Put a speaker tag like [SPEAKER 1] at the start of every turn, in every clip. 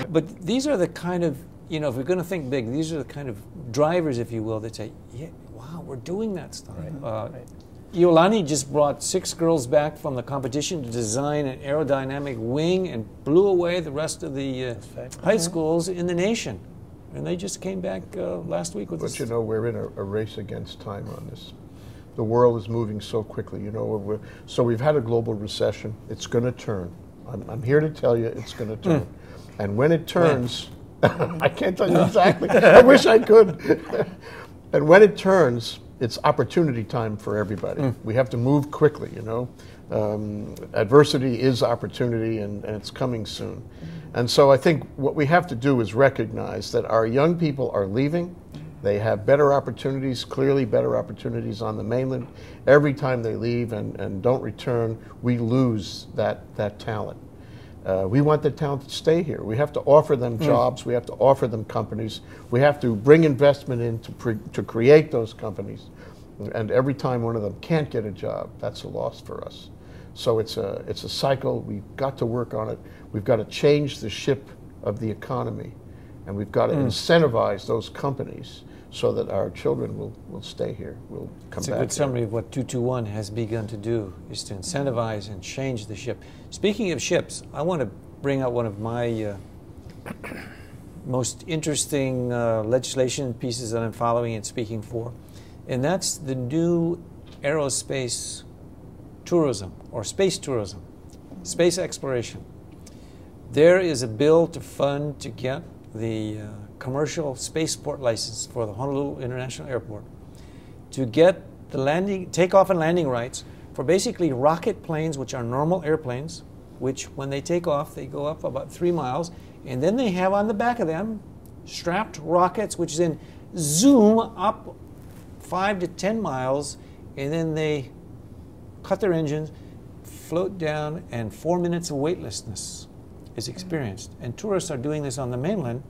[SPEAKER 1] But these are the kind of, you know, if we're going to think big, these are the kind of drivers, if you will, that say, yeah, wow, we're doing that stuff. Right. Iolani just brought 6 girls back from the competition to design an aerodynamic wing and blew away the rest of the high schools in the nation. And they just came back last week with this.
[SPEAKER 2] But you know, we're in a race against time on this. The world is moving so quickly, you know. So we've had a global recession. It's going to turn. I'm here to tell you it's going to turn. And when it turns, I can't tell you exactly. I wish I could. And when it turns, it's opportunity time for everybody. We have to move quickly, you know. Adversity is opportunity, and it's coming soon. And so I think what we have to do is recognize that our young people are leaving. They have better opportunities, clearly better opportunities on the mainland. Every time they leave and don't return, we lose that talent. We want the talent to stay here. We have to offer them jobs. We have to offer them companies. We have to bring investment in to create those companies. And every time one of them can't get a job, that's a loss for us. So it's a cycle. We've got to work on it. We've got to change the ship of the economy. And we've got to incentivize those companies so that our children will stay here, will come back.
[SPEAKER 1] It's a good summary of what 221 has begun to do, is to incentivize and change the ship. Speaking of ships, I want to bring out one of my most interesting legislation pieces that I'm following and speaking for, and that's the new aerospace tourism, or space tourism, space exploration. There is a bill to fund to get the commercial spaceport license for the Honolulu International Airport, to get the takeoff and landing rights for basically rocket planes, which are normal airplanes, which when they take off, they go up about 3 miles, and then they have on the back of them strapped rockets, which then zoom up 5 to 10 miles, and then they cut their engines, float down, and 4 minutes of weightlessness is experienced. And tourists are doing this on the mainland,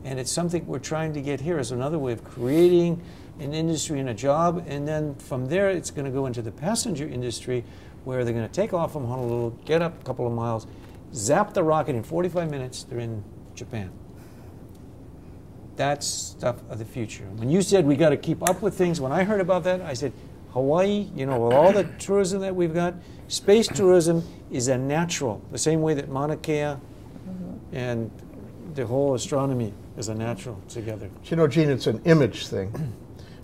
[SPEAKER 1] and it's something we're trying to get here as another way of creating an industry and a job, and then from there it's going to go into the passenger industry, where they're going to take off from Honolulu, get up a couple of miles, zap the rocket, in 45 minutes they're in Japan. That's stuff of the future. When you said we got to keep up with things, when I heard about that, I said, Hawaii, you know, with all the tourism that we've got, space tourism is a natural, the same way that Mauna Kea and the whole astronomy is a natural together.
[SPEAKER 2] You know, Gene, it's an image thing.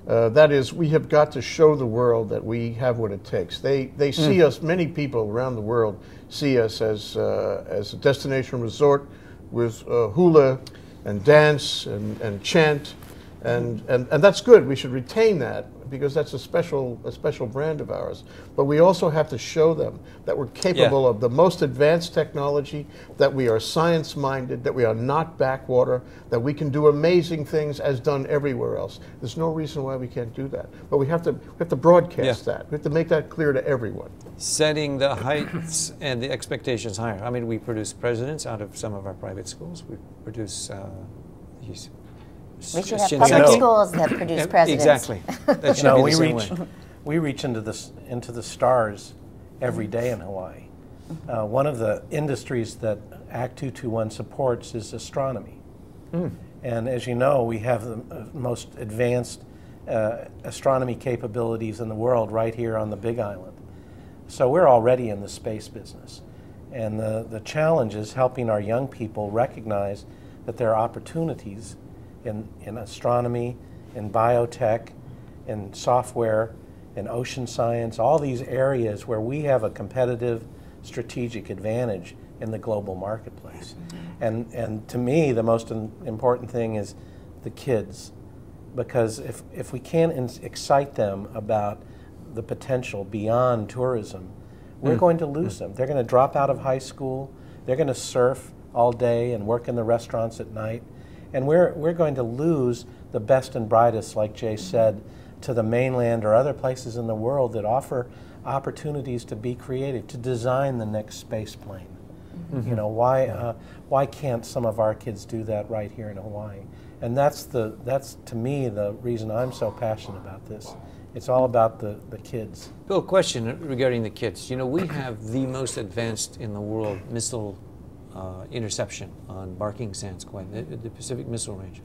[SPEAKER 2] That is, we have got to show the world that we have what it takes. They see us, many people around the world see us as a destination resort with hula and dance and chant, and that's good. We should retain that, because that's a special brand of ours. But we also have to show them that we're capable of the most advanced technology, that we are science-minded, that we are not backwater, that we can do amazing things as done everywhere else. There's no reason why we can't do that. But we have to broadcast that. We have to make that clear to everyone.
[SPEAKER 1] Setting the heights and the expectations higher. I mean, we produce presidents out of some of our private schools. We produce
[SPEAKER 3] we should have public schools that produce presidents.
[SPEAKER 1] Exactly. That should be the same way.
[SPEAKER 4] We reach into the stars every day in Hawaii. One of the industries that Act 221 supports is astronomy. And as you know, we have the most advanced astronomy capabilities in the world right here on the Big Island. So we're already in the space business. And the challenge is helping our young people recognize that there are opportunities in astronomy, in biotech, in software, in ocean science, all these areas where we have a competitive strategic advantage in the global marketplace. And to me, the most important thing is the kids, because if we can't excite them about the potential beyond tourism, we're going to lose them. They're going to drop out of high school, they're going to surf all day and work in the restaurants at night, and we're going to lose the best and brightest, like Jay said, to the mainland or other places in the world that offer opportunities to be creative, to design the next space plane. You know, why can't some of our kids do that right here in Hawaii? And that's to me the reason I'm so passionate about this. It's all about the kids.
[SPEAKER 1] Bill, question regarding the kids. You know, we have the most advanced in the world missile interception on Barking Sands, the Pacific Missile Range.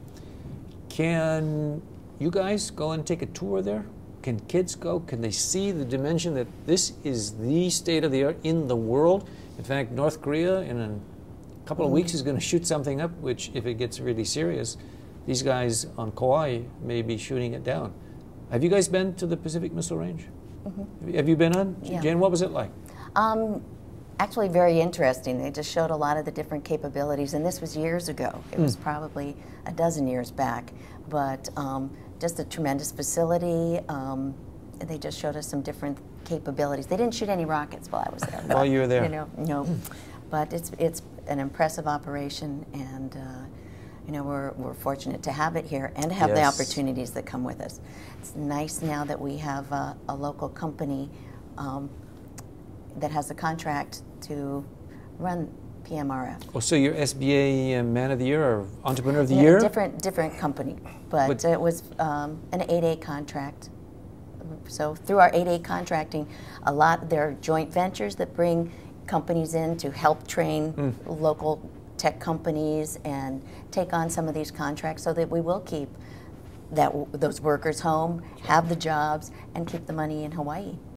[SPEAKER 1] Can you guys go and take a tour there? Can kids go? Can they see the dimension that this is the state of the art in the world? In fact, North Korea in a couple of weeks is going to shoot something up, which if it gets really serious, these guys on Kauai may be shooting it down. Have you guys been to the Pacific Missile Range? Have you been on?
[SPEAKER 3] Yeah.
[SPEAKER 1] Jan, what was it like?
[SPEAKER 3] Actually very interesting. They just showed a lot of the different capabilities, and this was years ago. It was probably a dozen years back, but just a tremendous facility. They just showed us some different capabilities. They didn't shoot any rockets while I was there.
[SPEAKER 1] While you were there?
[SPEAKER 3] You know, no. But it's an impressive operation, and you know, we're fortunate to have it here and have the opportunities that come with us. It's nice now that we have a local company that has a contract to run PMRF.
[SPEAKER 1] Oh, so you're SBA Man of the Year or Entrepreneur of the Year?
[SPEAKER 3] Different company, but it was an 8A contract. So through our 8A contracting, there are joint ventures that bring companies in to help train local tech companies and take on some of these contracts so that we will keep those workers home, have the jobs, and keep the money in Hawaii.